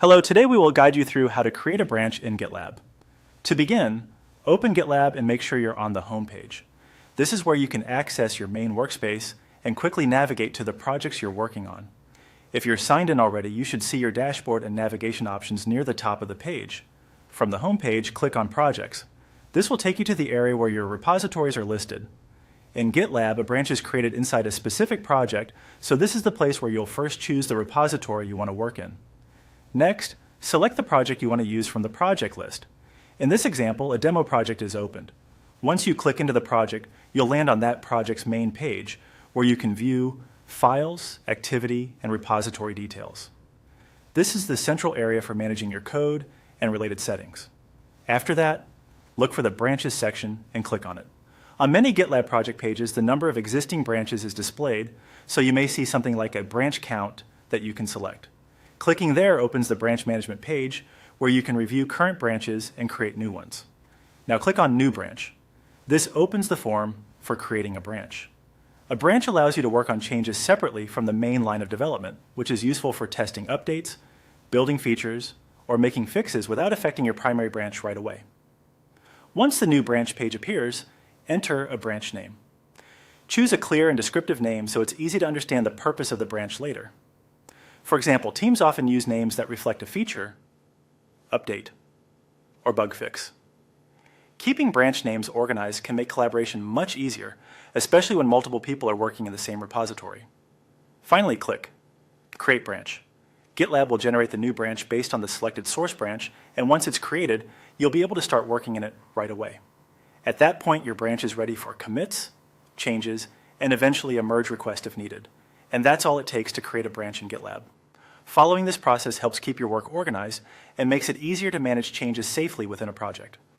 Hello, today we will guide you through how to create a branch in GitLab. To begin, open GitLab and make sure you're on the home page. This is where you can access your main workspace and quickly navigate to the projects you're working on. If you're signed in already, you should see your dashboard and navigation options near the top of the page. From the home page, click on Projects. This will take you to the area where your repositories are listed. In GitLab, a branch is created inside a specific project, so this is the place where you'll first choose the repository you want to work in. Next, select the project you want to use from the project list. In this example, a demo project is opened. Once you click into the project, you'll land on that project's main page, where you can view files, activity, and repository details. This is the central area for managing your code and related settings. After that, look for the Branches section and click on it. On many GitLab project pages, the number of existing branches is displayed, so you may see something like a branch count that you can select. Clicking there opens the branch management page where you can review current branches and create new ones. Now click on New Branch. This opens the form for creating a branch. A branch allows you to work on changes separately from the main line of development, which is useful for testing updates, building features, or making fixes without affecting your primary branch right away. Once the new branch page appears, enter a branch name. Choose a clear and descriptive name so it's easy to understand the purpose of the branch later. For example, teams often use names that reflect a feature, update, or bug fix. Keeping branch names organized can make collaboration much easier, especially when multiple people are working in the same repository. Finally, click Create Branch. GitLab will generate the new branch based on the selected source branch, and once it's created, you'll be able to start working in it right away. At that point, your branch is ready for commits, changes, and eventually a merge request if needed. And that's all it takes to create a branch in GitLab. Following this process helps keep your work organized and makes it easier to manage changes safely within a project.